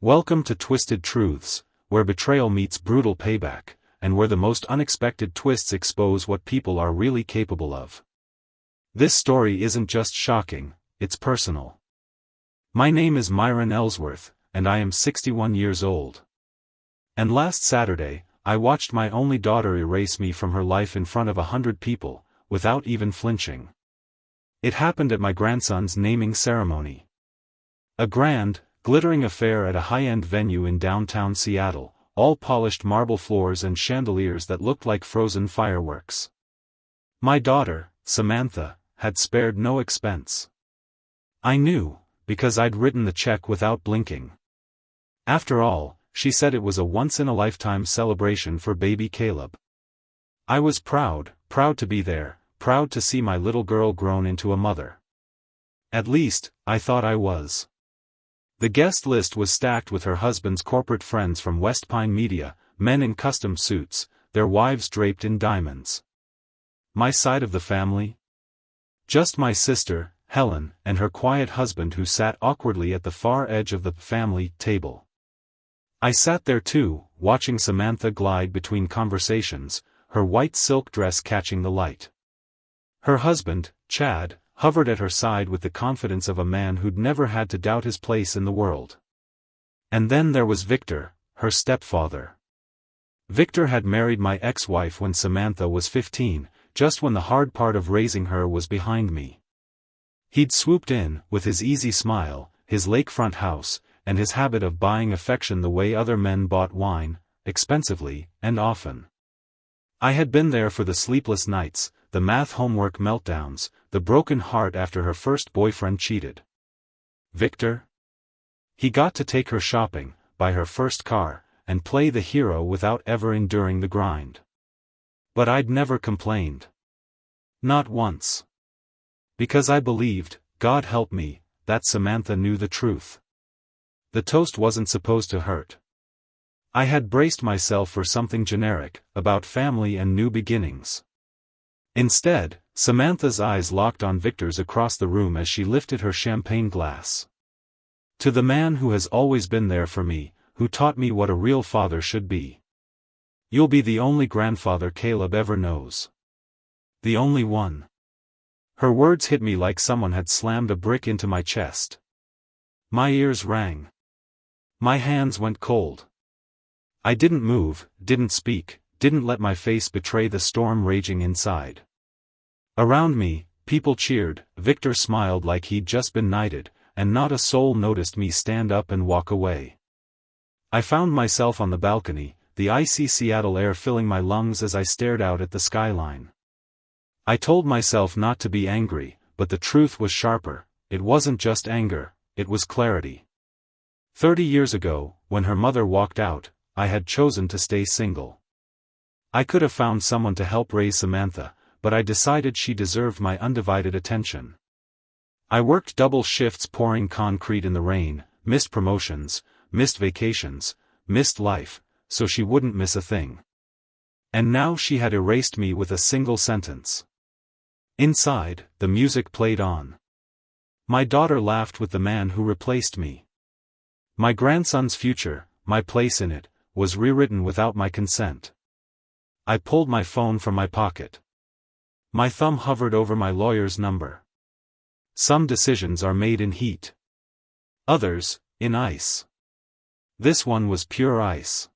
Welcome to Twisted Truths, where betrayal meets brutal payback, and where the most unexpected twists expose what people are really capable of. This story isn't just shocking, it's personal. My name is Myron Ellsworth, and I am 61 years old. And last Saturday, I watched my only daughter erase me from her life in front of 100 people, without even flinching. It happened at my grandson's naming ceremony. A grand, glittering affair at a high-end venue in downtown Seattle, all polished marble floors and chandeliers that looked like frozen fireworks. My daughter, Samantha, had spared no expense. I knew, because I'd written the check without blinking. After all, she said it was a once-in-a-lifetime celebration for baby Caleb. I was proud to be there, proud to see my little girl grown into a mother. At least, I thought I was. The guest list was stacked with her husband's corporate friends from West Pine Media, men in custom suits, their wives draped in diamonds. My side of the family? Just my sister, Helen, and her quiet husband who sat awkwardly at the far edge of the family table. I sat there too, watching Samantha glide between conversations, her white silk dress catching the light. Her husband, Chad, hovered at her side with the confidence of a man who'd never had to doubt his place in the world. And then there was Victor, her stepfather. Victor had married my ex-wife when Samantha was 15, just when the hard part of raising her was behind me. He'd swooped in, with his easy smile, his lakefront house, and his habit of buying affection the way other men bought wine, expensively, and often. I had been there for the sleepless nights, the math homework meltdowns, the broken heart after her first boyfriend cheated. Victor? He got to take her shopping, buy her first car, and play the hero without ever enduring the grind. But I'd never complained. Not once. Because I believed, God help me, that Samantha knew the truth. The toast wasn't supposed to hurt. I had braced myself for something generic, about family and new beginnings. Instead, Samantha's eyes locked on Victor's across the room as she lifted her champagne glass. To the man who has always been there for me, who taught me what a real father should be. You'll be the only grandfather Caleb ever knows. The only one. Her words hit me like someone had slammed a brick into my chest. My ears rang. My hands went cold. I didn't move, didn't speak, didn't let my face betray the storm raging inside. Around me, people cheered, Victor smiled like he'd just been knighted, and not a soul noticed me stand up and walk away. I found myself on the balcony, the icy Seattle air filling my lungs as I stared out at the skyline. I told myself not to be angry, but the truth was sharper. It wasn't just anger, it was clarity. 30 years ago, when her mother walked out, I had chosen to stay single. I could have found someone to help raise Samantha, but I decided she deserved my undivided attention. I worked double shifts pouring concrete in the rain, missed promotions, missed vacations, missed life, so she wouldn't miss a thing. And now she had erased me with a single sentence. Inside, the music played on. My daughter laughed with the man who replaced me. My grandson's future, my place in it, was rewritten without my consent. I pulled my phone from my pocket. My thumb hovered over my lawyer's number. Some decisions are made in heat. Others, in ice. This one was pure ice.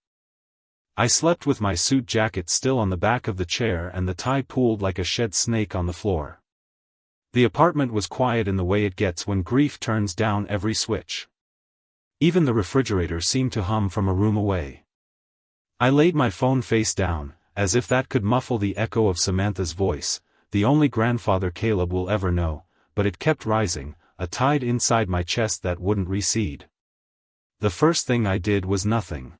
I slept with my suit jacket still on the back of the chair and the tie pooled like a shed snake on the floor. The apartment was quiet in the way it gets when grief turns down every switch. Even the refrigerator seemed to hum from a room away. I laid my phone face down, as if that could muffle the echo of Samantha's voice, the only grandfather Caleb will ever know, but it kept rising, a tide inside my chest that wouldn't recede. The first thing I did was nothing.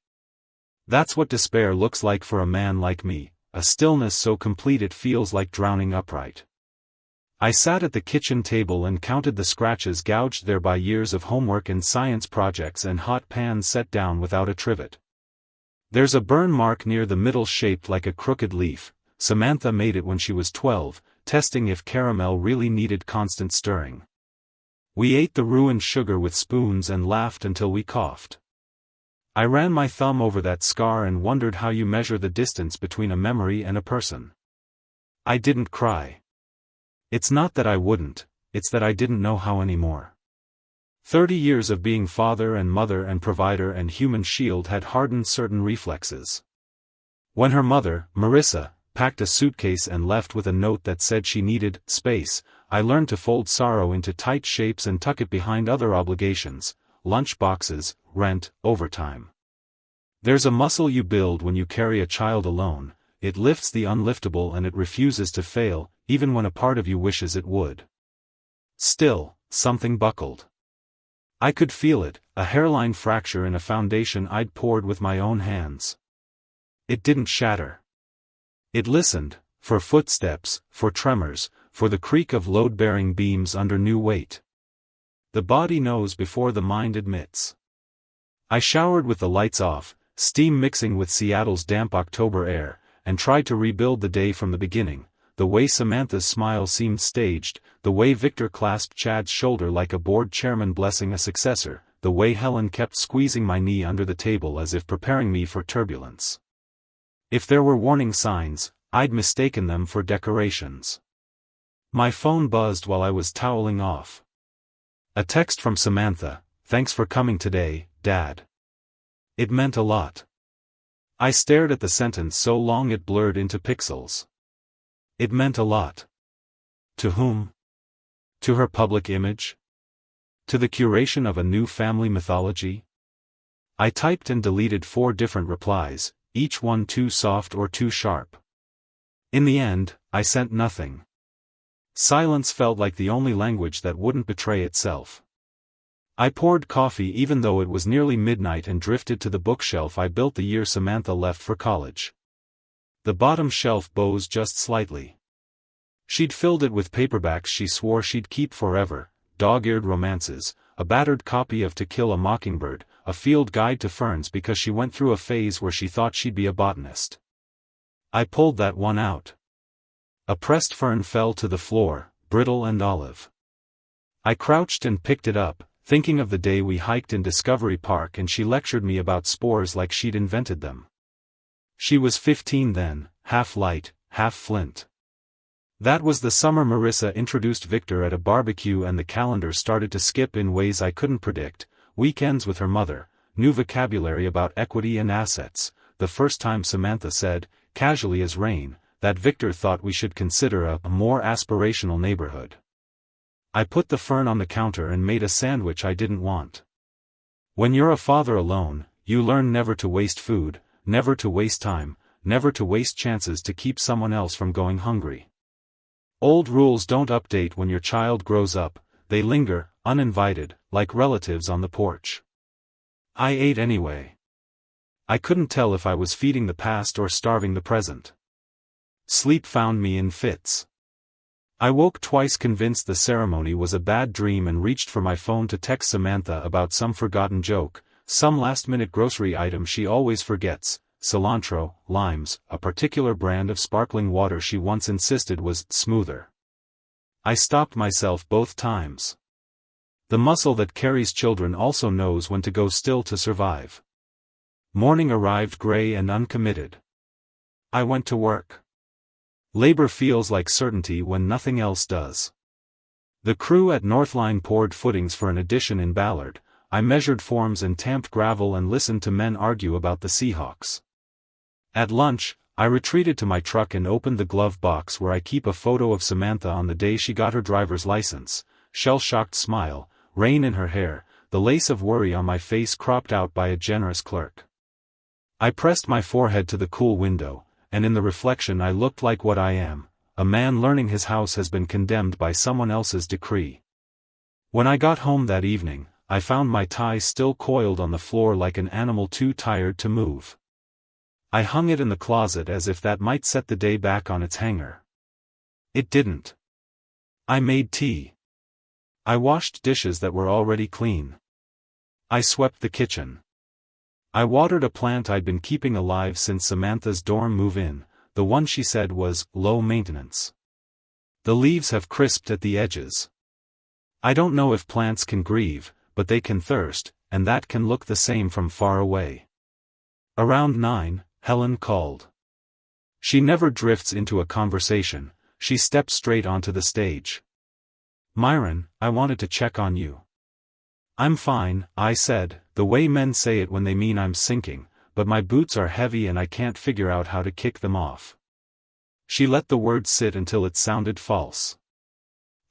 That's what despair looks like for a man like me, a stillness so complete it feels like drowning upright. I sat at the kitchen table and counted the scratches gouged there by years of homework and science projects and hot pans set down without a trivet. There's a burn mark near the middle shaped like a crooked leaf. Samantha made it when she was 12, testing if caramel really needed constant stirring. We ate the ruined sugar with spoons and laughed until we coughed. I ran my thumb over that scar and wondered how you measure the distance between a memory and a person. I didn't cry. It's not that I wouldn't, it's that I didn't know how anymore. 30 years of being father and mother and provider and human shield had hardened certain reflexes. When her mother, Marissa, packed a suitcase and left with a note that said she needed space, I learned to fold sorrow into tight shapes and tuck it behind other obligations, lunch boxes, rent, overtime. There's a muscle you build when you carry a child alone. It lifts the unliftable and it refuses to fail, even when a part of you wishes it would. Still, something buckled. I could feel it, a hairline fracture in a foundation I'd poured with my own hands. It didn't shatter. It listened, for footsteps, for tremors, for the creak of load-bearing beams under new weight. The body knows before the mind admits. I showered with the lights off, steam mixing with Seattle's damp October air, and tried to rebuild the day from the beginning, the way Samantha's smile seemed staged, the way Victor clasped Chad's shoulder like a board chairman blessing a successor, the way Helen kept squeezing my knee under the table as if preparing me for turbulence. If there were warning signs, I'd mistaken them for decorations. My phone buzzed while I was toweling off. A text from Samantha, "Thanks for coming today, Dad." It meant a lot. I stared at the sentence so long it blurred into pixels. It meant a lot. To whom? To her public image? To the curation of a new family mythology? I typed and deleted 4 different replies, each one too soft or too sharp. In the end, I sent nothing. Silence felt like the only language that wouldn't betray itself. I poured coffee even though it was nearly midnight and drifted to the bookshelf I built the year Samantha left for college. The bottom shelf bows just slightly. She'd filled it with paperbacks she swore she'd keep forever, dog-eared romances, a battered copy of To Kill a Mockingbird, a field guide to ferns because she went through a phase where she thought she'd be a botanist. I pulled that one out. A pressed fern fell to the floor, brittle and olive. I crouched and picked it up, thinking of the day we hiked in Discovery Park and she lectured me about spores like she'd invented them. She was 15 then, half light, half flint. That was the summer Marissa introduced Victor at a barbecue and the calendar started to skip in ways I couldn't predict, weekends with her mother, new vocabulary about equity and assets, the first time Samantha said, casually as rain, that Victor thought we should consider a more aspirational neighborhood. I put the fern on the counter and made a sandwich I didn't want. When you're a father alone, you learn never to waste food, never to waste time, never to waste chances to keep someone else from going hungry. Old rules don't update when your child grows up, they linger, uninvited, like relatives on the porch. I ate anyway. I couldn't tell if I was feeding the past or starving the present. Sleep found me in fits. I woke twice convinced the ceremony was a bad dream and reached for my phone to text Samantha about some forgotten joke, some last-minute grocery item she always forgets, cilantro, limes, a particular brand of sparkling water she once insisted was smoother. I stopped myself both times. The muscle that carries children also knows when to go still to survive. Morning arrived gray and uncommitted. I went to work. Labor feels like certainty when nothing else does. The crew at Northline poured footings for an addition in Ballard. I measured forms and tamped gravel and listened to men argue about the Seahawks. At lunch, I retreated to my truck and opened the glove box where I keep a photo of Samantha on the day she got her driver's license, shell-shocked smile, rain in her hair, the lace of worry on my face cropped out by a generous clerk. I pressed my forehead to the cool window, and in the reflection I looked like what I am, a man learning his house has been condemned by someone else's decree. When I got home that evening, I found my tie still coiled on the floor like an animal too tired to move. I hung it in the closet as if that might set the day back on its hanger. It didn't. I made tea. I washed dishes that were already clean. I swept the kitchen. I watered a plant I'd been keeping alive since Samantha's dorm move-in, the one she said was low maintenance. The leaves have crisped at the edges. I don't know if plants can grieve, but they can thirst, and that can look the same from far away. Around 9, Helen called. She never drifts into a conversation, she steps straight onto the stage. "Myron, I wanted to check on you." "I'm fine," I said, the way men say it when they mean I'm sinking, but my boots are heavy and I can't figure out how to kick them off. She let the word sit until it sounded false.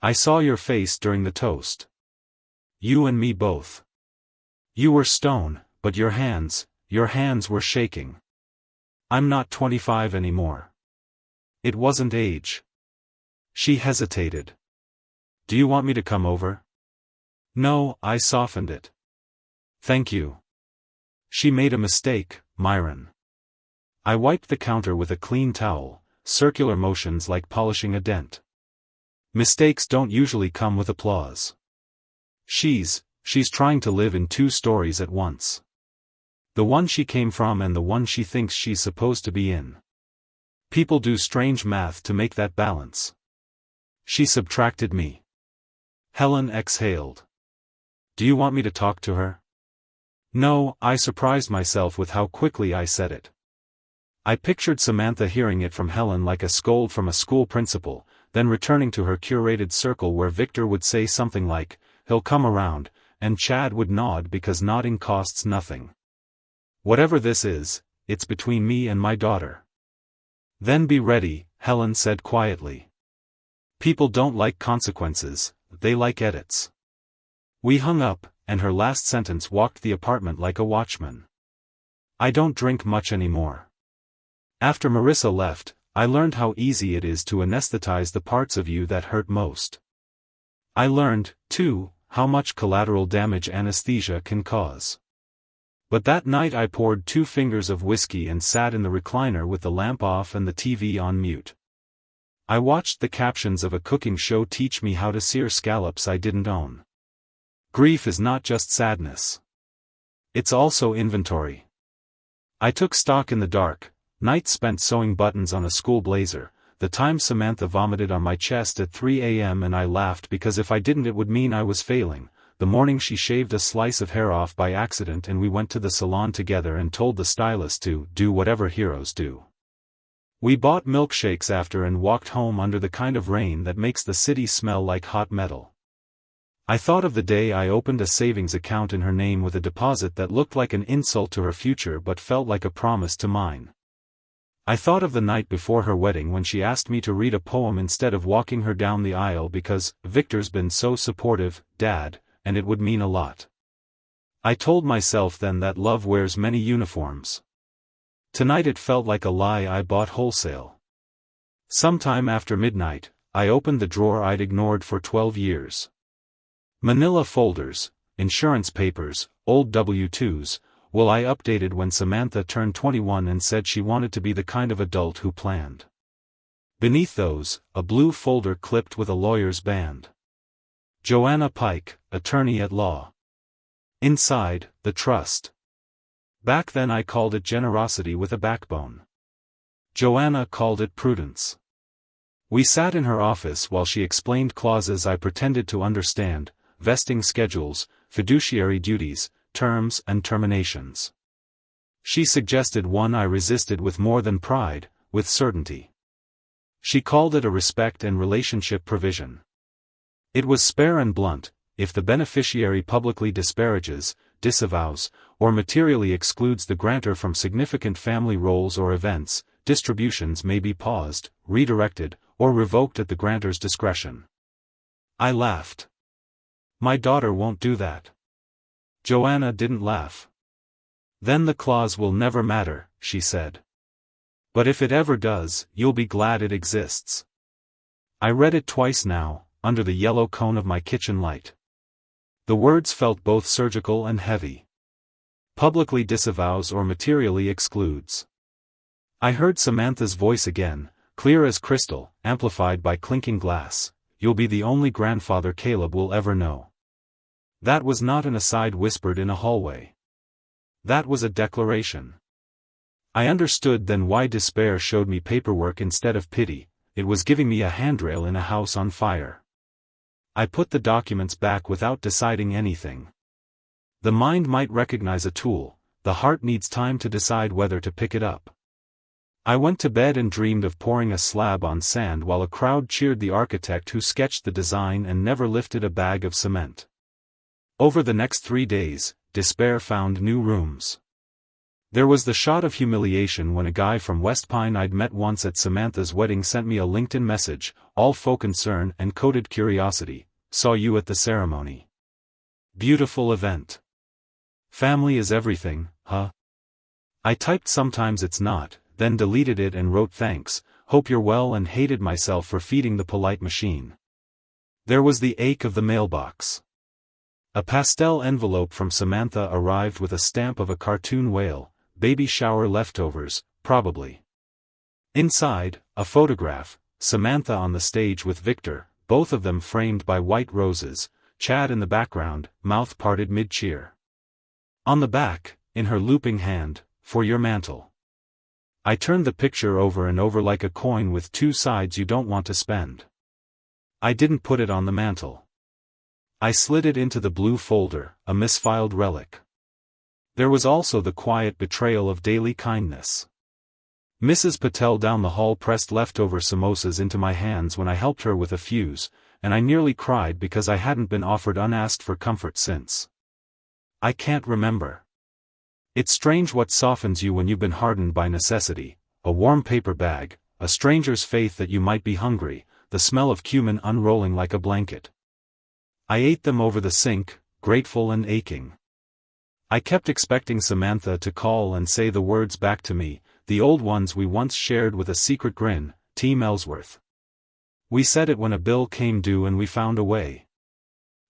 "I saw your face during the toast. You and me both. You were stone, but your hands were shaking. I'm not 25 anymore. It wasn't age." She hesitated. "Do you want me to come over?" "No," I softened it. "Thank you." She made a mistake, Myron. I wiped the counter with a clean towel, circular motions like polishing a dent. Mistakes don't usually come with applause. She's trying to live in 2 stories at once. The one she came from and the one she thinks she's supposed to be in. People do strange math to make that balance. She subtracted me. Helen exhaled. "Do you want me to talk to her?" "No," I surprised myself with how quickly I said it. I pictured Samantha hearing it from Helen like a scold from a school principal, then returning to her curated circle where Victor would say something like, "He'll come around," and Chad would nod because nodding costs nothing. "Whatever this is, it's between me and my daughter." "Then be ready," Helen said quietly. "People don't like consequences, they like edits." We hung up, and her last sentence walked the apartment like a watchman. I don't drink much anymore. After Marissa left, I learned how easy it is to anesthetize the parts of you that hurt most. I learned, too, how much collateral damage anesthesia can cause. But that night I poured 2 fingers of whiskey and sat in the recliner with the lamp off and the TV on mute. I watched the captions of a cooking show teach me how to sear scallops I didn't own. Grief is not just sadness. It's also inventory. I took stock in the dark, nights spent sewing buttons on a school blazer, the time Samantha vomited on my chest at 3 a.m. and I laughed because if I didn't it would mean I was failing, the morning she shaved a slice of hair off by accident and we went to the salon together and told the stylist to do whatever heroes do. We bought milkshakes after and walked home under the kind of rain that makes the city smell like hot metal. I thought of the day I opened a savings account in her name with a deposit that looked like an insult to her future but felt like a promise to mine. I thought of the night before her wedding when she asked me to read a poem instead of walking her down the aisle because Victor's been so supportive, Dad, and it would mean a lot. I told myself then that love wears many uniforms. Tonight it felt like a lie I bought wholesale. Sometime after midnight, I opened the drawer I'd ignored for 12 years. Manila folders, insurance papers, old W-2s, well I updated when Samantha turned 21 and said she wanted to be the kind of adult who planned. Beneath those, a blue folder clipped with a lawyer's band. Joanna Pike, attorney at law. Inside, the trust. Back then I called it generosity with a backbone. Joanna called it prudence. We sat in her office while she explained clauses I pretended to understand, vesting schedules, fiduciary duties, terms and terminations. She suggested one I resisted with more than pride, with certainty. She called it a respect and relationship provision. It was spare and blunt: if the beneficiary publicly disparages, disavows, or materially excludes the grantor from significant family roles or events, distributions may be paused, redirected, or revoked at the grantor's discretion. I laughed. My daughter won't do that. Joanna didn't laugh. Then the clause will never matter, she said. But if it ever does, you'll be glad it exists. I read it twice now, under the yellow cone of my kitchen light. The words felt both surgical and heavy. Publicly disavows or materially excludes. I heard Samantha's voice again, clear as crystal, amplified by clinking glass. You'll be the only grandfather Caleb will ever know. That was not an aside whispered in a hallway. That was a declaration. I understood then why despair showed me paperwork instead of pity. It was giving me a handrail in a house on fire. I put the documents back without deciding anything. The mind might recognize a tool, the heart needs time to decide whether to pick it up. I went to bed and dreamed of pouring a slab on sand while a crowd cheered the architect who sketched the design and never lifted a bag of cement. Over the next 3 days, despair found new rooms. There was the shot of humiliation when a guy from West Pine I'd met once at Samantha's wedding sent me a LinkedIn message, all faux concern and coded curiosity, saw you at the ceremony. Beautiful event. Family is everything, huh? I typed sometimes it's not, then deleted it and wrote thanks, hope you're well, and hated myself for feeding the polite machine. There was the ache of the mailbox. A pastel envelope from Samantha arrived with a stamp of a cartoon whale, baby shower leftovers, probably. Inside, a photograph, Samantha on the stage with Victor, both of them framed by white roses, Chad in the background, mouth parted mid-cheer. On the back, in her looping hand, for your mantle. I turned the picture over and over like a coin with 2 sides you don't want to spend. I didn't put it on the mantle. I slid it into the blue folder, a misfiled relic. There was also the quiet betrayal of daily kindness. Mrs. Patel down the hall pressed leftover samosas into my hands when I helped her with a fuse, and I nearly cried because I hadn't been offered unasked for comfort since. I can't remember. It's strange what softens you when you've been hardened by necessity, a warm paper bag, a stranger's faith that you might be hungry, the smell of cumin unrolling like a blanket. I ate them over the sink, grateful and aching. I kept expecting Samantha to call and say the words back to me, the old ones we once shared with a secret grin, Team Ellsworth. We said it when a bill came due and we found a way.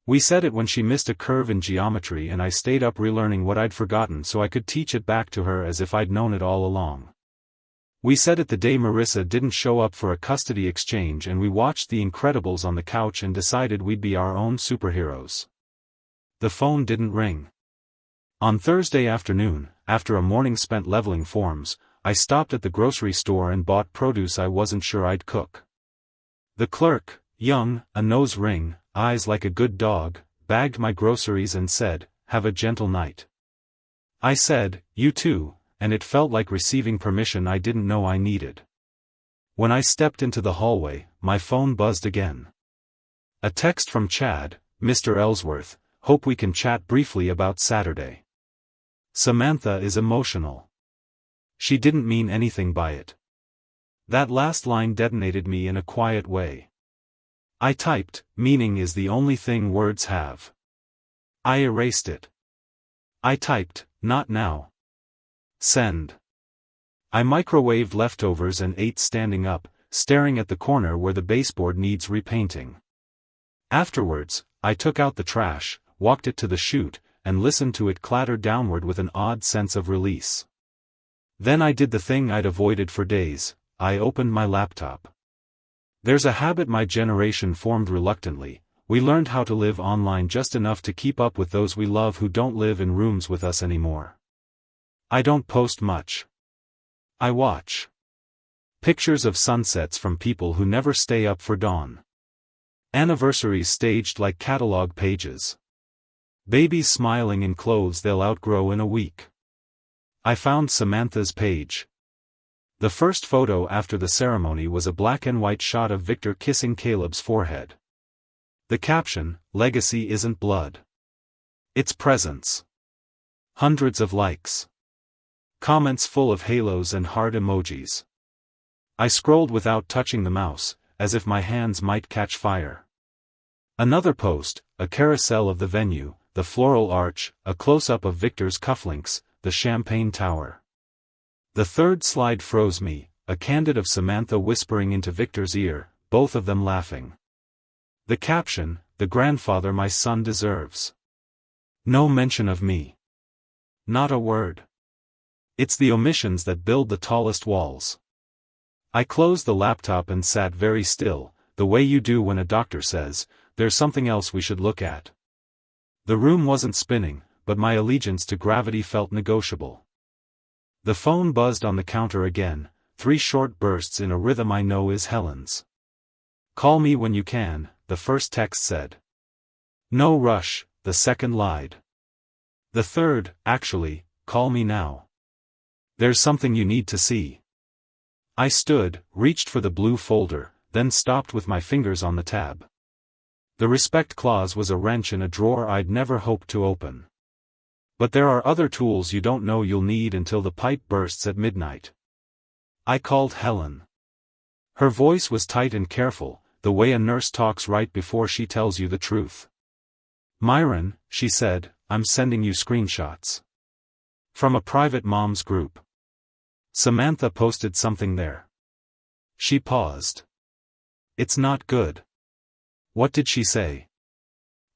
We said it when she missed a curve in geometry and I stayed up relearning what I'd forgotten so I could teach it back to her as if I'd known it all along. We said it the day Marissa didn't show up for a custody exchange and we watched The Incredibles on the couch and decided we'd be our own superheroes. The phone didn't ring. On Thursday afternoon, after a morning spent leveling forms, I stopped at the grocery store and bought produce I wasn't sure I'd cook. The clerk, young, a nose ring, eyes like a good dog, bagged my groceries and said, "Have a gentle night." I said, "You too," and it felt like receiving permission I didn't know I needed. When I stepped into the hallway, my phone buzzed again. A text from Chad, "Mr. Ellsworth, hope we can chat briefly about Saturday. Samantha is emotional." She didn't mean anything by it. That last line detonated me in a quiet way. I typed, "Meaning is the only thing words have." I erased it. I typed, "Not now. Send." I microwaved leftovers and ate standing up, staring at the corner where the baseboard needs repainting. Afterwards, I took out the trash, walked it to the chute, and listened to it clatter downward with an odd sense of release. Then I did the thing I'd avoided for days, I opened my laptop. There's a habit my generation formed reluctantly, we learned how to live online just enough to keep up with those we love who don't live in rooms with us anymore. I don't post much. I watch. Pictures of sunsets from people who never stay up for dawn. Anniversaries staged like catalog pages. Babies smiling in clothes they'll outgrow in a week. I found Samantha's page. The first photo after the ceremony was a black and white shot of Victor kissing Caleb's forehead. The caption, "Legacy isn't blood. It's presence." Hundreds of likes. Comments full of halos and heart emojis. I scrolled without touching the mouse, as if my hands might catch fire. Another post, a carousel of the venue, the floral arch, a close-up of Victor's cufflinks, the champagne tower. The third slide froze me, a candid of Samantha whispering into Victor's ear, both of them laughing. The caption, "The grandfather my son deserves." No mention of me. Not a word. It's the omissions that build the tallest walls. I closed the laptop and sat very still, the way you do when a doctor says, "There's something else we should look at." The room wasn't spinning, but my allegiance to gravity felt negotiable. The phone buzzed on the counter again, 3 short bursts in a rhythm I know is Helen's. "Call me when you can," the first text said. "No rush," the second lied. The third, actually, call me now. There's something you need to see. I stood, reached for the blue folder, then stopped with my fingers on the tab. The respect clause was a wrench in a drawer I'd never hoped to open. But there are other tools you don't know you'll need until the pipe bursts at midnight. I called Helen. Her voice was tight and careful, the way a nurse talks right before she tells you the truth. Myron, she said, I'm sending you screenshots. From a private moms group. Samantha posted something there. She paused. It's not good. What did she say?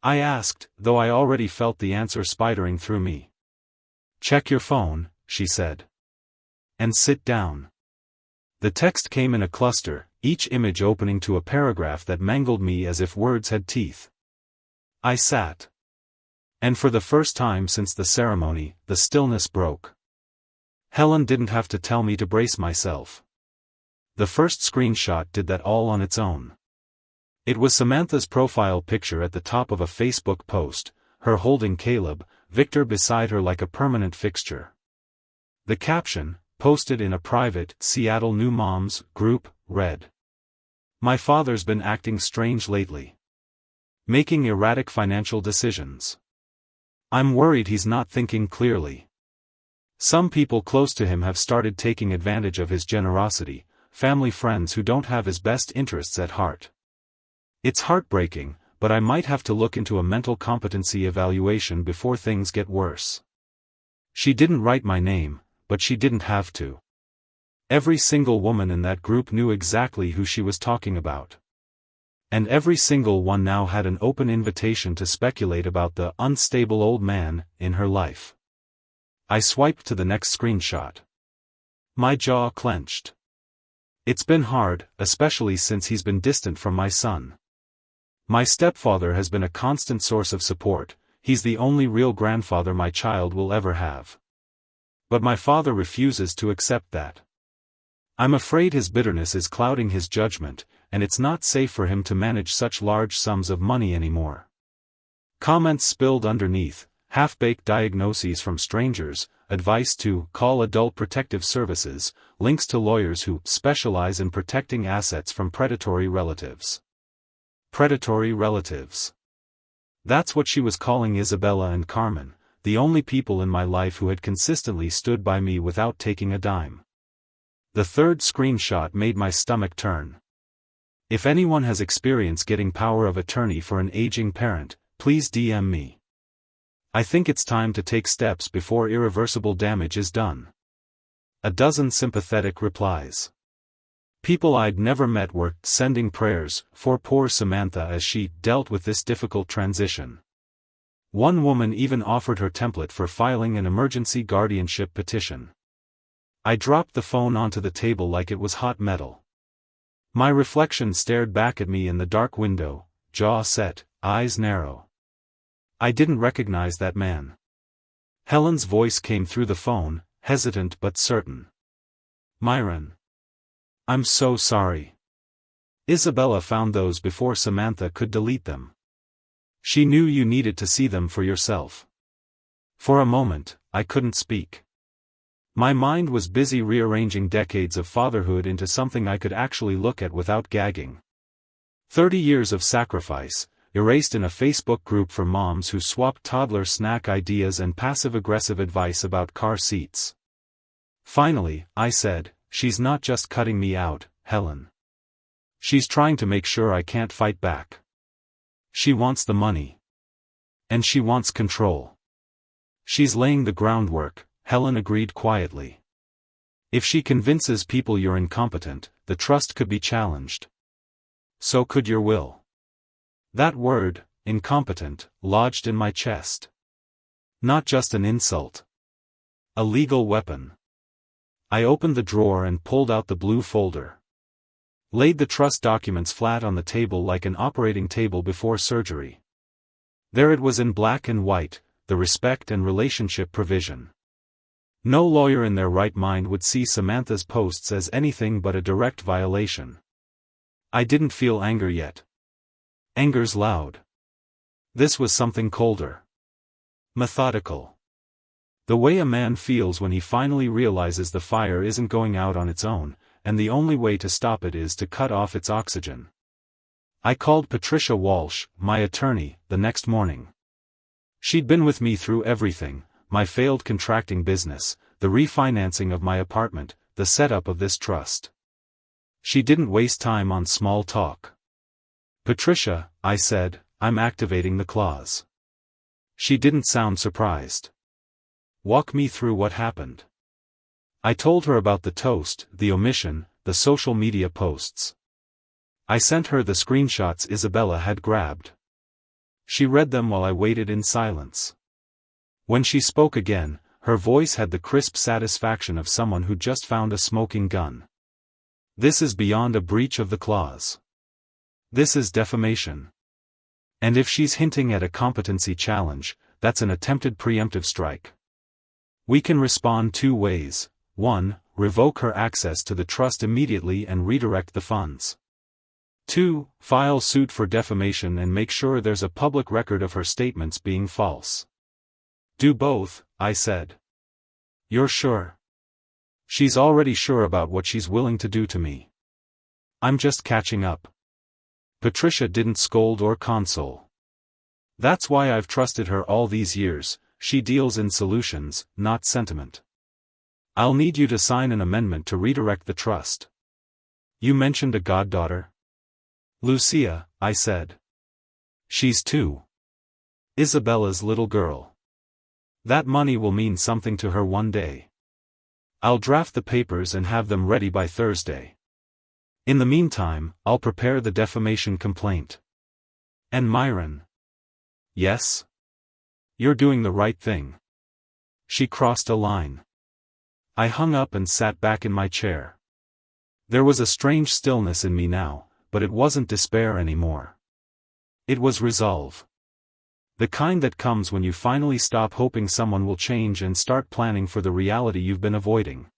I asked, though I already felt the answer spidering through me. Check your phone, she said. And sit down. The text came in a cluster, each image opening to a paragraph that mangled me as if words had teeth. I sat. And for the first time since the ceremony, the stillness broke. Helen didn't have to tell me to brace myself. The first screenshot did that all on its own. It was Samantha's profile picture at the top of a Facebook post, her holding Caleb, Victor beside her like a permanent fixture. The caption, posted in a private Seattle New Moms group, read: My father's been acting strange lately. Making erratic financial decisions. I'm worried he's not thinking clearly. Some people close to him have started taking advantage of his generosity, family friends who don't have his best interests at heart. It's heartbreaking, but I might have to look into a mental competency evaluation before things get worse. She didn't write my name, but she didn't have to. Every single woman in that group knew exactly who she was talking about. And every single one now had an open invitation to speculate about the unstable old man in her life. I swiped to the next screenshot. My jaw clenched. It's been hard, especially since he's been distant from my son. My stepfather has been a constant source of support, he's the only real grandfather my child will ever have. But my father refuses to accept that. I'm afraid his bitterness is clouding his judgment, and it's not safe for him to manage such large sums of money anymore. Comments spilled underneath, half-baked diagnoses from strangers, advice to call adult protective services, links to lawyers who specialize in protecting assets from predatory relatives. Predatory relatives. That's what she was calling Isabella and Carmen, the only people in my life who had consistently stood by me without taking a dime. The third screenshot made my stomach turn. If anyone has experience getting power of attorney for an aging parent, please DM me. I think it's time to take steps before irreversible damage is done. A dozen sympathetic replies. People I'd never met were sending prayers for poor Samantha as she dealt with this difficult transition. One woman even offered her template for filing an emergency guardianship petition. I dropped the phone onto the table like it was hot metal. My reflection stared back at me in the dark window, jaw set, eyes narrow. I didn't recognize that man. Helen's voice came through the phone, hesitant but certain. Myron. I'm so sorry. Isabella found those before Samantha could delete them. She knew you needed to see them for yourself. For a moment, I couldn't speak. My mind was busy rearranging decades of fatherhood into something I could actually look at without gagging. 30 years of sacrifice, erased in a Facebook group for moms who swapped toddler snack ideas and passive-aggressive advice about car seats. Finally, I said, she's not just cutting me out, Helen. She's trying to make sure I can't fight back. She wants the money. And she wants control. She's laying the groundwork, Helen agreed quietly. If she convinces people you're incompetent, the trust could be challenged. So could your will. That word, incompetent, lodged in my chest. Not just an insult. A legal weapon. I opened the drawer and pulled out the blue folder. Laid the trust documents flat on the table like an operating table before surgery. There it was in black and white, the respect and relationship provision. No lawyer in their right mind would see Samantha's posts as anything but a direct violation. I didn't feel anger yet. Anger's loud. This was something colder. Methodical. The way a man feels when he finally realizes the fire isn't going out on its own, and the only way to stop it is to cut off its oxygen. I called Patricia Walsh, my attorney, the next morning. She'd been with me through everything: my failed contracting business, the refinancing of my apartment, the setup of this trust. She didn't waste time on small talk. "Patricia," I said, "I'm activating the clause." She didn't sound surprised. "Walk me through what happened." I told her about the toast, the omission, the social media posts. I sent her the screenshots Isabella had grabbed. She read them while I waited in silence. When she spoke again, her voice had the crisp satisfaction of someone who just found a smoking gun. "This is beyond a breach of the clause. This is defamation. And if she's hinting at a competency challenge, that's an attempted preemptive strike. We can respond two ways: 1. Revoke her access to the trust immediately and redirect the funds. 2. File suit for defamation and make sure there's a public record of her statements being false." "Do both," I said. "You're sure?" "She's already sure about what she's willing to do to me. I'm just catching up." Patricia didn't scold or console. "That's why I've trusted her all these years. She deals in solutions, not sentiment. I'll need you to sign an amendment to redirect the trust." "You mentioned a goddaughter?" "Lucia," I said. "She's 2. Isabella's little girl. That money will mean something to her one day. I'll draft the papers and have them ready by Thursday. In the meantime, I'll prepare the defamation complaint." "And Myron?" "Yes? You're doing the right thing." She crossed a line. I hung up and sat back in my chair. There was a strange stillness in me now, but it wasn't despair anymore. It was resolve. The kind that comes when you finally stop hoping someone will change and start planning for the reality you've been avoiding.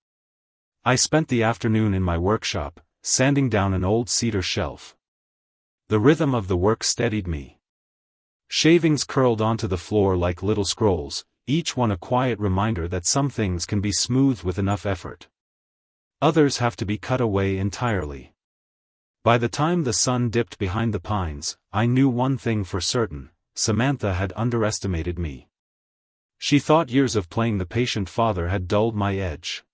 I spent the afternoon in my workshop, sanding down an old cedar shelf. The rhythm of the work steadied me. Shavings curled onto the floor like little scrolls, each one a quiet reminder that some things can be smoothed with enough effort. Others have to be cut away entirely. By the time the sun dipped behind the pines, I knew one thing for certain: Samantha had underestimated me. She thought years of playing the patient father had dulled my edge.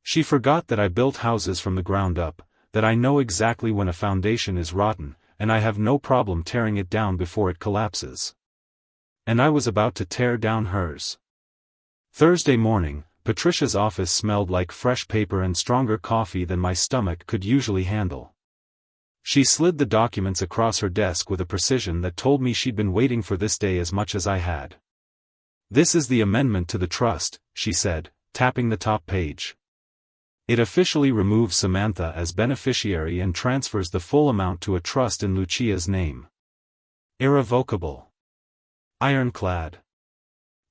She forgot that I built houses from the ground up, that I know exactly when a foundation is rotten, and I have no problem tearing it down before it collapses. And I was about to tear down hers. Thursday morning, Patricia's office smelled like fresh paper and stronger coffee than my stomach could usually handle. She slid the documents across her desk with a precision that told me she'd been waiting for this day as much as I had. "This is the amendment to the trust," she said, tapping the top page. "It officially removes Samantha as beneficiary and transfers the full amount to a trust in Lucia's name. Irrevocable. Ironclad.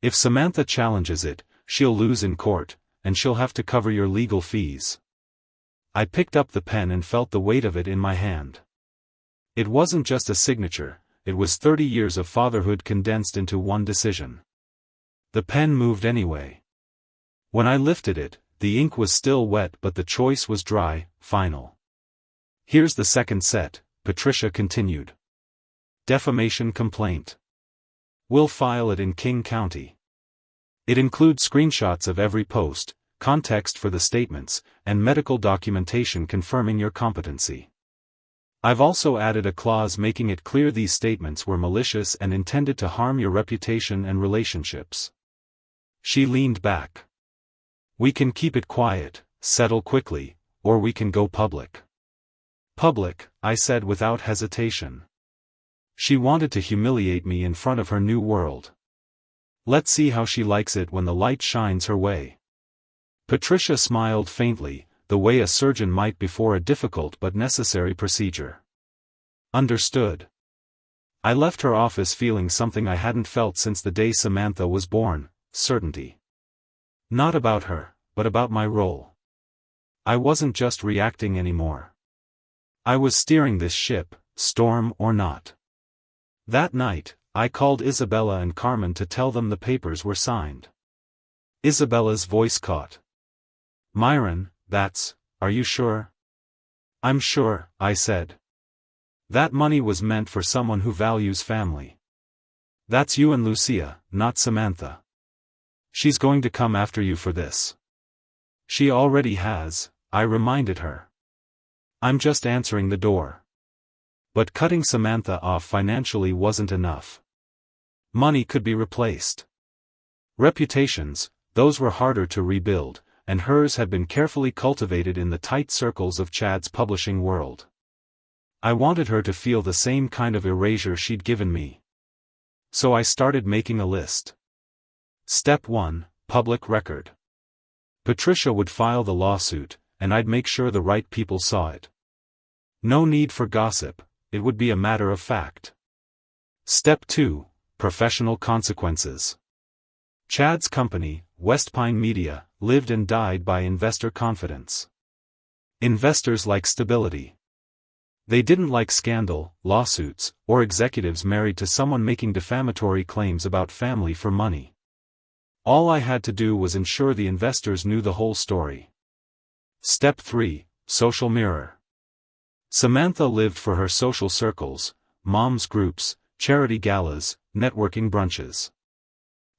If Samantha challenges it, she'll lose in court, and she'll have to cover your legal fees." I picked up the pen and felt the weight of it in my hand. It wasn't just a signature, it was 30 years of fatherhood condensed into one decision. The pen moved anyway. When I lifted it, the ink was still wet but the choice was dry, final. "Here's the second set," Patricia continued. "Defamation complaint. We'll file it in King County. It includes screenshots of every post, context for the statements, and medical documentation confirming your competency. I've also added a clause making it clear these statements were malicious and intended to harm your reputation and relationships." She leaned back. "We can keep it quiet, settle quickly, or we can go public." "Public," I said without hesitation. She wanted to humiliate me in front of her new world. Let's see how she likes it when the light shines her way. Patricia smiled faintly, the way a surgeon might before a difficult but necessary procedure. "Understood." I left her office feeling something I hadn't felt since the day Samantha was born: certainty. Not about her, but about my role. I wasn't just reacting anymore. I was steering this ship, storm or not. That night, I called Isabella and Carmen to tell them the papers were signed. Isabella's voice caught. Myron, are you sure? I'm sure, I said. That money was meant for someone who values family. That's you and Lucia, not Samantha. She's going to come after you for this. She already has, I reminded her. I'm just answering the door. But cutting Samantha off financially wasn't enough. Money could be replaced. Reputations, those were harder to rebuild, and hers had been carefully cultivated in the tight circles of Chad's publishing world. I wanted her to feel the same kind of erasure she'd given me. So I started making a list. Step 1, public record. Patricia would file the lawsuit, and I'd make sure the right people saw it. No need for gossip, it would be a matter of fact. Step 2, professional consequences. Chad's company, West Pine Media, lived and died by investor confidence. Investors like stability. They didn't like scandal, lawsuits, or executives married to someone making defamatory claims about family for money. All I had to do was ensure the investors knew the whole story. Step 3, social mirror. Samantha lived for her social circles, moms groups, charity galas, networking brunches.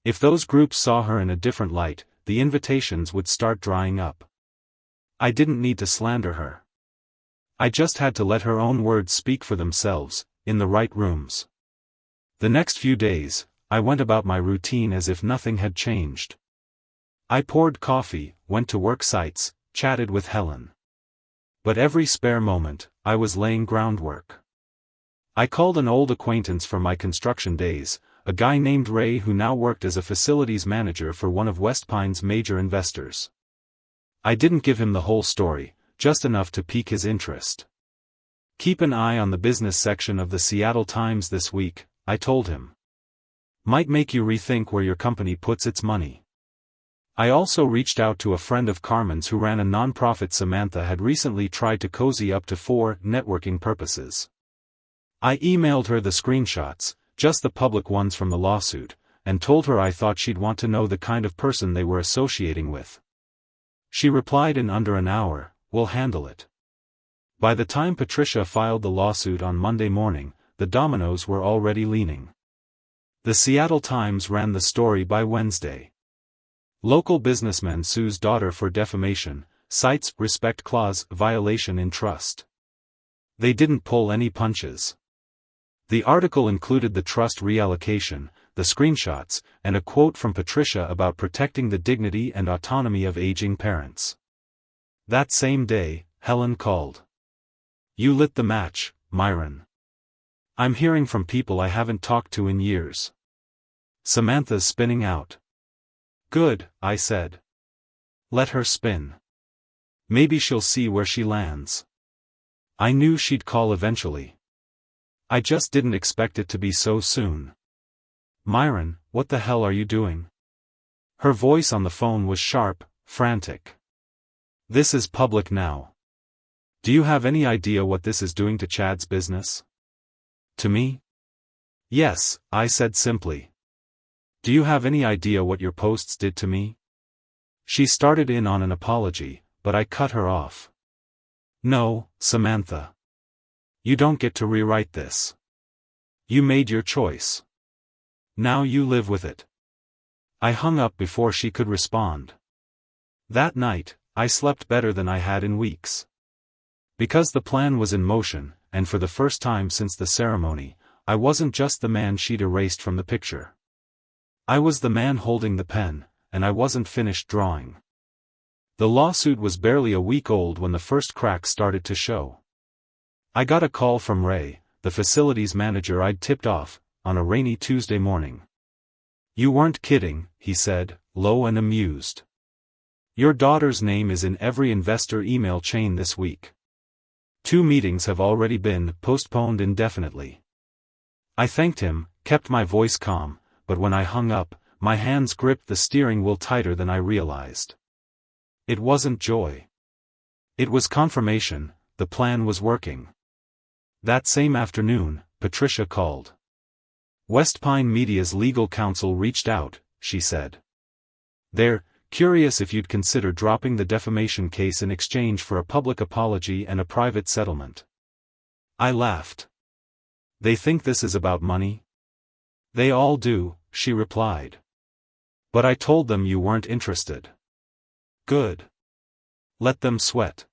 If those groups saw her in a different light, the invitations would start drying up. I didn't need to slander her. I just had to let her own words speak for themselves, in the right rooms. The next few days, I went about my routine as if nothing had changed. I poured coffee, went to work sites, chatted with Helen. But every spare moment, I was laying groundwork. I called an old acquaintance from my construction days, a guy named Ray who now worked as a facilities manager for one of West Pine's major investors. I didn't give him the whole story, just enough to pique his interest. Keep an eye on the business section of the Seattle Times this week, I told him. Might make you rethink where your company puts its money. I also reached out to a friend of Carmen's who ran a nonprofit Samantha had recently tried to cozy up to for networking purposes. I emailed her the screenshots, just the public ones from the lawsuit, and told her I thought she'd want to know the kind of person they were associating with. She replied in under an hour, "We'll handle it." By the time Patricia filed the lawsuit on Monday morning, the dominoes were already leaning. The Seattle Times ran the story by Wednesday. Local businessman sues daughter for defamation, cites respect clause violation in trust. They didn't pull any punches. The article included the trust reallocation, the screenshots, and a quote from Patricia about protecting the dignity and autonomy of aging parents. That same day, Helen called. "You lit the match, Myron. I'm hearing from people I haven't talked to in years. Samantha's spinning out." "Good," I said. "Let her spin. Maybe she'll see where she lands." I knew she'd call eventually. I just didn't expect it to be so soon. "Myron, what the hell are you doing?" Her voice on the phone was sharp, frantic. "This is public now. Do you have any idea what this is doing to Chad's business?" "To me?" "Yes," I said simply. "Do you have any idea what your posts did to me?" She started in on an apology, but I cut her off. "No, Samantha. You don't get to rewrite this. You made your choice. Now you live with it." I hung up before she could respond. That night, I slept better than I had in weeks. Because the plan was in motion, and for the first time since the ceremony, I wasn't just the man she'd erased from the picture. I was the man holding the pen, and I wasn't finished drawing. The lawsuit was barely a week old when the first cracks started to show. I got a call from Ray, the facilities manager I'd tipped off, on a rainy Tuesday morning. "You weren't kidding," he said, low and amused. "Your daughter's name is in every investor email chain this week. 2 meetings have already been postponed indefinitely." I thanked him, kept my voice calm, but when I hung up, my hands gripped the steering wheel tighter than I realized. It wasn't joy. It was confirmation, the plan was working. That same afternoon, Patricia called. "West Pine Media's legal counsel reached out," she said. "They're Curious if you'd consider dropping the defamation case in exchange for a public apology and a private settlement. I laughed. They think this is about money? They all do, she replied. But I told them you weren't interested. Good. Let them sweat.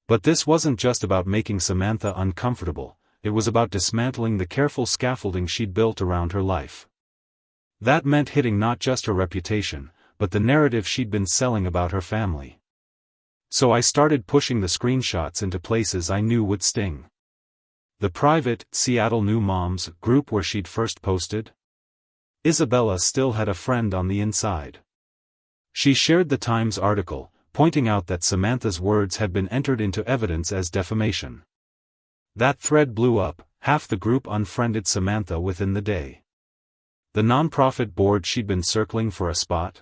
But this wasn't just about making Samantha uncomfortable, it was about dismantling the careful scaffolding she'd built around her life. That meant hitting not just her reputation, but the narrative she'd been selling about her family. So I started pushing the screenshots into places I knew would sting. The private, Seattle New Moms group where she'd first posted. Isabella still had a friend on the inside. She shared the Times article, pointing out that Samantha's words had been entered into evidence as defamation. That thread blew up, half the group unfriended Samantha within the day. The nonprofit board she'd been circling for a spot?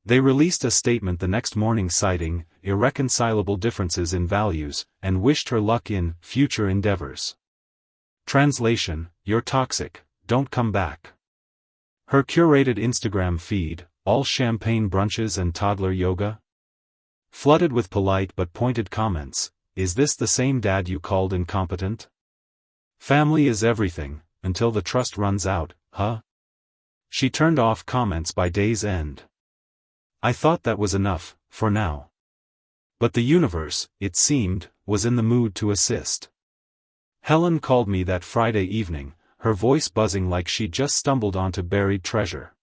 They released a statement the next morning citing irreconcilable differences in values, and wished her luck in future endeavors. Translation: You're toxic, don't come back. Her curated Instagram feed, all champagne brunches and toddler yoga? Flooded with polite but pointed comments. Is this the same dad you called incompetent? Family is everything, until the trust runs out, huh? She turned off comments by day's end. I thought that was enough, for now. But the universe, it seemed, was in the mood to assist. Helen called me that Friday evening, her voice buzzing like she'd just stumbled onto buried treasure.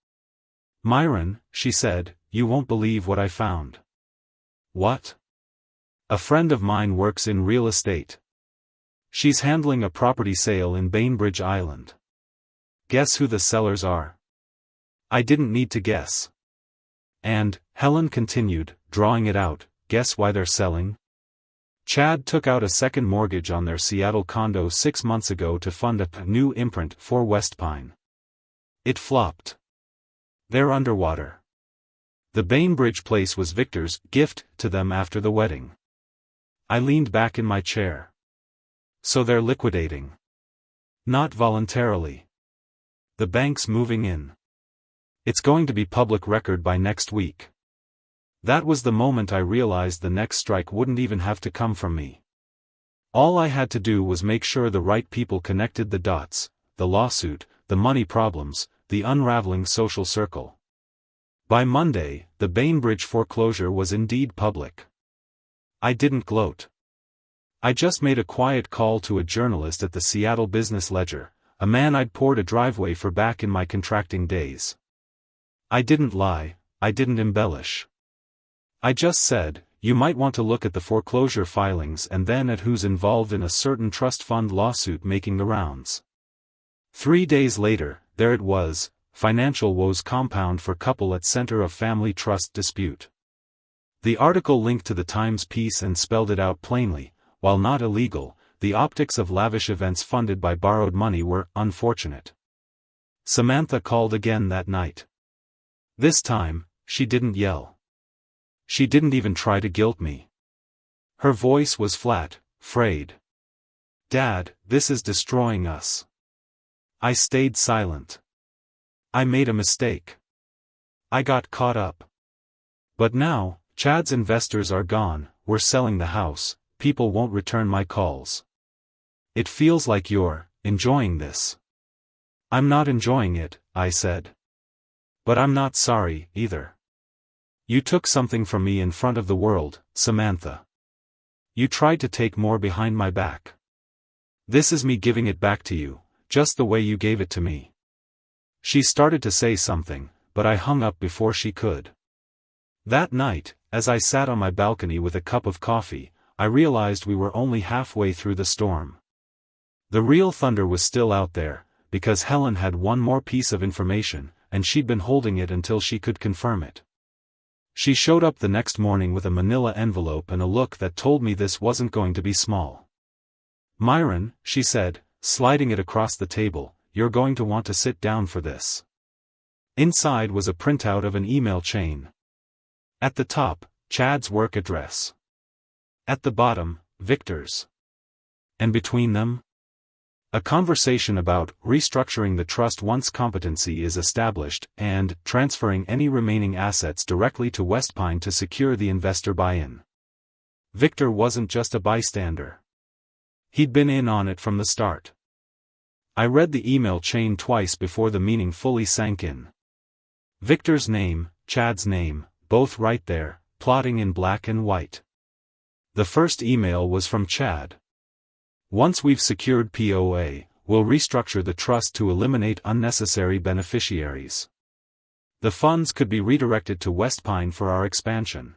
Myron, she said, you won't believe what I found. What? A friend of mine works in real estate. She's handling a property sale in Bainbridge Island. Guess who the sellers are? I didn't need to guess. And, Helen continued, drawing it out, guess why they're selling? Chad took out a second mortgage on their Seattle condo 6 months ago to fund a new imprint for West Pine. It flopped. They're underwater. The Bainbridge place was Victor's gift to them after the wedding. I leaned back in my chair. So they're liquidating. Not voluntarily. The bank's moving in. It's going to be public record by next week. That was the moment I realized the next strike wouldn't even have to come from me. All I had to do was make sure the right people connected the dots, the lawsuit, the money problems, the unraveling social circle. By Monday, the Bainbridge foreclosure was indeed public. I didn't gloat. I just made a quiet call to a journalist at the Seattle Business Ledger, a man I'd poured a driveway for back in my contracting days. I didn't lie, I didn't embellish. I just said, you might want to look at the foreclosure filings and then at who's involved in a certain trust fund lawsuit making the rounds. 3 days later, there it was, financial woes compound for couple at center of family trust dispute. The article linked to the Times piece and spelled it out plainly. While not illegal, the optics of lavish events funded by borrowed money were unfortunate. Samantha called again that night. This time, she didn't yell. She didn't even try to guilt me. Her voice was flat, frayed. Dad, this is destroying us. I stayed silent. I made a mistake. I got caught up. But now, Chad's investors are gone, we're selling the house, people won't return my calls. It feels like you're enjoying this. I'm not enjoying it, I said. But I'm not sorry, either. You took something from me in front of the world, Samantha. You tried to take more behind my back. This is me giving it back to you, just the way you gave it to me. She started to say something, but I hung up before she could. That night, as I sat on my balcony with a cup of coffee, I realized we were only halfway through the storm. The real thunder was still out there, because Helen had one more piece of information, and she'd been holding it until she could confirm it. She showed up the next morning with a manila envelope and a look that told me this wasn't going to be small. Myron, she said, sliding it across the table, you're going to want to sit down for this. Inside was a printout of an email chain. At the top, Chad's work address. At the bottom, Victor's. And between them? A conversation about restructuring the trust once competency is established, and transferring any remaining assets directly to Westpine to secure the investor buy-in. Victor wasn't just a bystander. He'd been in on it from the start. I read the email chain twice before the meaning fully sank in. Victor's name, Chad's name, both right there, plotting in black and white. The first email was from Chad. Once we've secured POA, we'll restructure the trust to eliminate unnecessary beneficiaries. The funds could be redirected to Westpine for our expansion.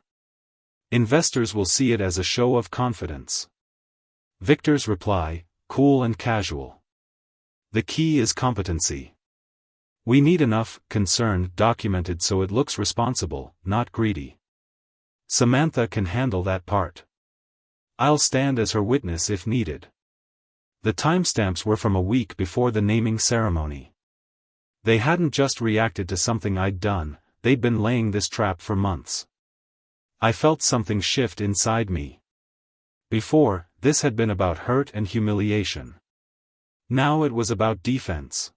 Investors will see it as a show of confidence. Victor's reply, cool and casual. The key is competency. We need enough concern documented so it looks responsible, not greedy. Samantha can handle that part. I'll stand as her witness if needed. The timestamps were from a week before the naming ceremony. They hadn't just reacted to something I'd done, they'd been laying this trap for months. I felt something shift inside me. Before, this had been about hurt and humiliation. Now it was about defense.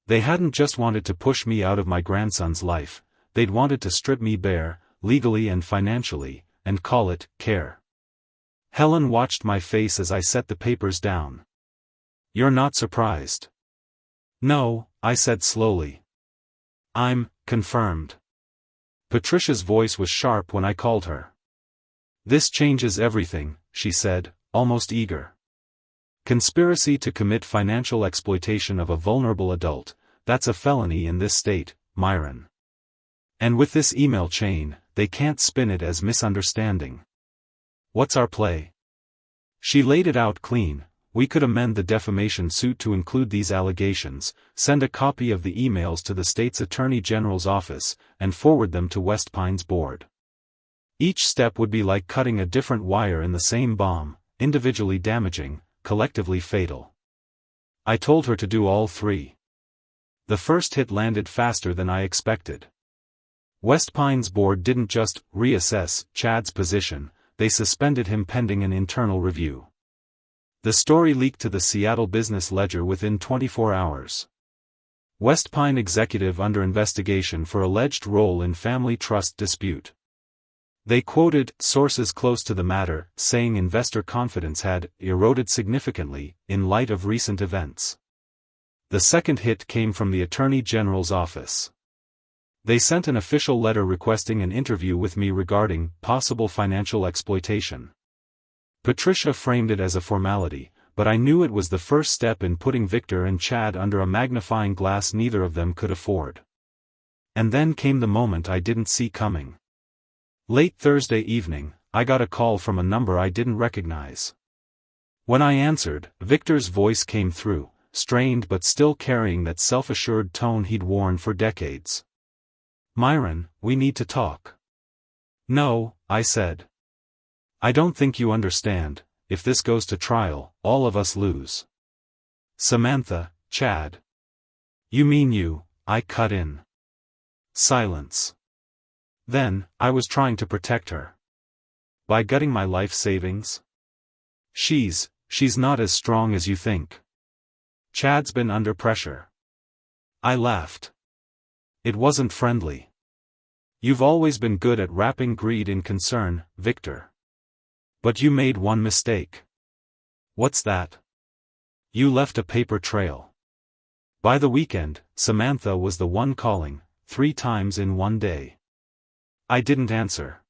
They hadn't just wanted to push me out of my grandson's life, they'd wanted to strip me bare, legally and financially, and call it care. Helen watched my face as I set the papers down. You're not surprised? No, I said slowly. I'm confirmed. Patricia's voice was sharp when I called her. This changes everything, she said, almost eager. Conspiracy to commit financial exploitation of a vulnerable adult, that's a felony in this state, Myron. And with this email chain, they can't spin it as misunderstanding. What's our play? She laid it out clean. We could amend the defamation suit to include these allegations, send a copy of the emails to the state's Attorney General's office, and forward them to Westpine's board. Each step would be like cutting a different wire in the same bomb, individually damaging, collectively fatal. I told her to do all three. The first hit landed faster than I expected. Westpine's board didn't just reassess Chad's position, they suspended him pending an internal review. The story leaked to the Seattle Business Ledger within 24 hours. Westpine executive under investigation for alleged role in family trust dispute. They quoted sources close to the matter, saying investor confidence had eroded significantly in light of recent events. The second hit came from the Attorney General's office. They sent an official letter requesting an interview with me regarding possible financial exploitation. Patricia framed it as a formality, but I knew it was the first step in putting Victor and Chad under a magnifying glass neither of them could afford. And then came the moment I didn't see coming. Late Thursday evening, I got a call from a number I didn't recognize. When I answered, Victor's voice came through, strained but still carrying that self-assured tone he'd worn for decades. Myron, we need to talk. No, I said. I don't think you understand, if this goes to trial, all of us lose. Samantha, Chad. You mean you, I cut in. Silence. Then, I was trying to protect her. By gutting my life savings? She's not as strong as you think. Chad's been under pressure. I laughed. It wasn't friendly. You've always been good at wrapping greed in concern, Victor. But you made one mistake. What's that? You left a paper trail. By the weekend, Samantha was the one calling, 3 times in one day. I didn't answer.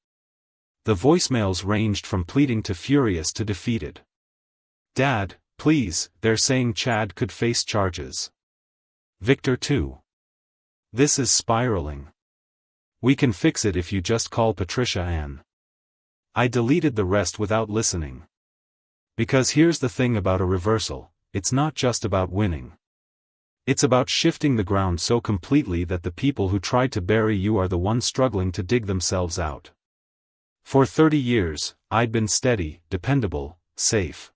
The voicemails ranged from pleading to furious to defeated. Dad, please, they're saying Chad could face charges. Victor too. This is spiraling. We can fix it if you just call Patricia Ann. I deleted the rest without listening. Because here's the thing about a reversal, it's not just about winning. It's about shifting the ground so completely that the people who tried to bury you are the ones struggling to dig themselves out. For 30 years, I'd been steady, dependable, safe.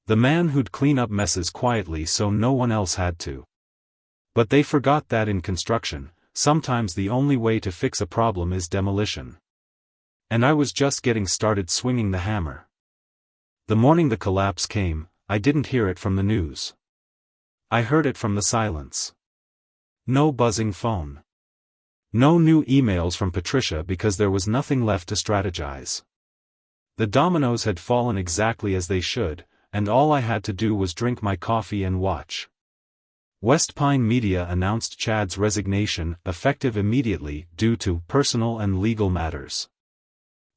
The man who'd clean up messes quietly so no one else had to. But they forgot that in construction, sometimes the only way to fix a problem is demolition. And I was just getting started swinging the hammer. The morning the collapse came, I didn't hear it from the news. I heard it from the silence. No buzzing phone. No new emails from Patricia because there was nothing left to strategize. The dominoes had fallen exactly as they should, and all I had to do was drink my coffee and watch. West Pine Media announced Chad's resignation, effective immediately, due to personal and legal matters.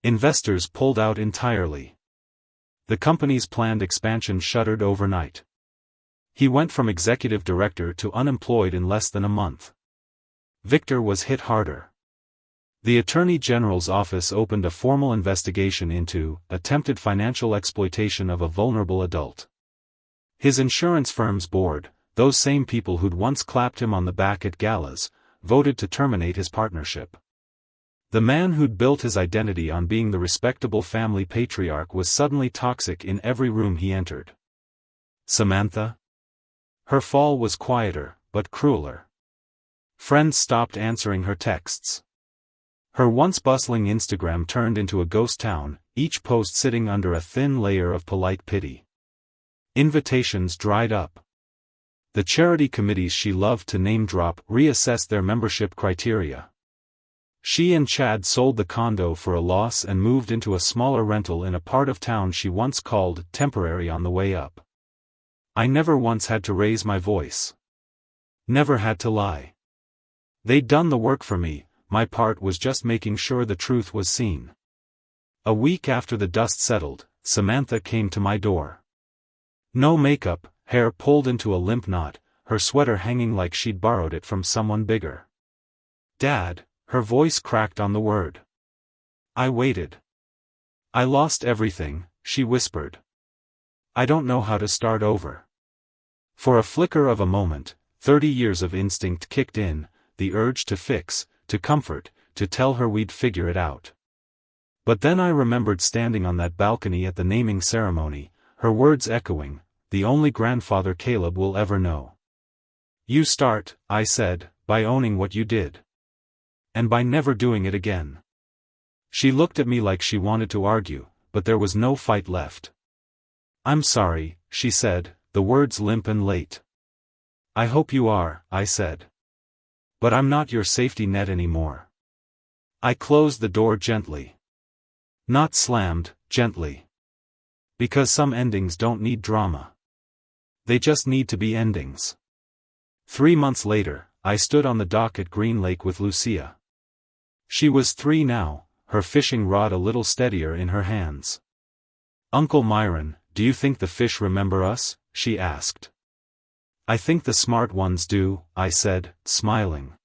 Investors pulled out entirely. The company's planned expansion shuttered overnight. He went from executive director to unemployed in less than a month. Victor was hit harder. The Attorney General's office opened a formal investigation into attempted financial exploitation of a vulnerable adult. His insurance firm's board, those same people who'd once clapped him on the back at galas, voted to terminate his partnership. The man who'd built his identity on being the respectable family patriarch was suddenly toxic in every room he entered. Samantha? Her fall was quieter, but crueler. Friends stopped answering her texts. Her once bustling Instagram turned into a ghost town, each post sitting under a thin layer of polite pity. Invitations dried up. The charity committees she loved to name-drop reassessed their membership criteria. She and Chad sold the condo for a loss and moved into a smaller rental in a part of town she once called temporary on the way up. I never once had to raise my voice. Never had to lie. They'd done the work for me, my part was just making sure the truth was seen. A week after the dust settled, Samantha came to my door. No makeup, hair pulled into a limp knot, her sweater hanging like she'd borrowed it from someone bigger. "Dad," her voice cracked on the word. I waited. "I lost everything," she whispered. "I don't know how to start over." For a flicker of a moment, 30 years of instinct kicked in, the urge to fix, to comfort, to tell her we'd figure it out. But then I remembered standing on that balcony at the naming ceremony, her words echoing, "The only grandfather Caleb will ever know." "You start," I said, "by owning what you did. And by never doing it again." She looked at me like she wanted to argue, but there was no fight left. "I'm sorry," she said, the words limp and late. "I hope you are," I said. "But I'm not your safety net anymore." I closed the door gently. Not slammed, gently. Because some endings don't need drama. They just need to be endings. 3 months later, I stood on the dock at Green Lake with Lucia. She was 3 now, her fishing rod a little steadier in her hands. "Uncle Myron, do you think the fish remember us?" she asked. "I think the smart ones do," I said, smiling.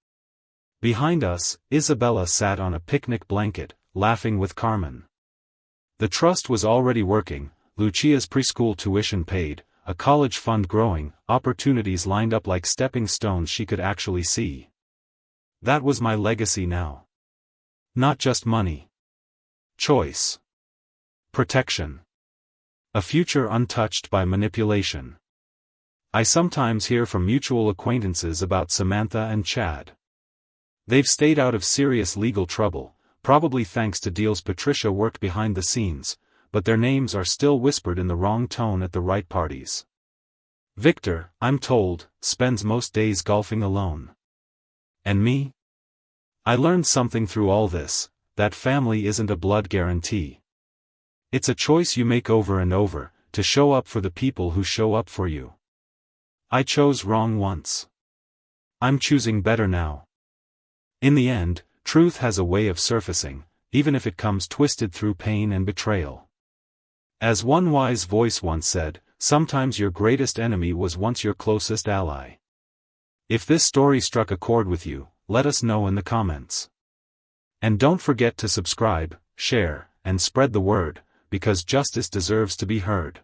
Behind us, Isabella sat on a picnic blanket, laughing with Carmen. The trust was already working, Lucia's preschool tuition paid, a college fund growing, opportunities lined up like stepping stones she could actually see. That was my legacy now. Not just money. Choice. Protection. A future untouched by manipulation. I sometimes hear from mutual acquaintances about Samantha and Chad. They've stayed out of serious legal trouble, probably thanks to deals Patricia worked behind the scenes, but their names are still whispered in the wrong tone at the right parties. Victor, I'm told, spends most days golfing alone. And me? I learned something through all this, that family isn't a blood guarantee. It's a choice you make over and over, to show up for the people who show up for you. I chose wrong once. I'm choosing better now. In the end, truth has a way of surfacing, even if it comes twisted through pain and betrayal. As one wise voice once said, sometimes your greatest enemy was once your closest ally. If this story struck a chord with you, let us know in the comments. And don't forget to subscribe, share, and spread the word, because justice deserves to be heard.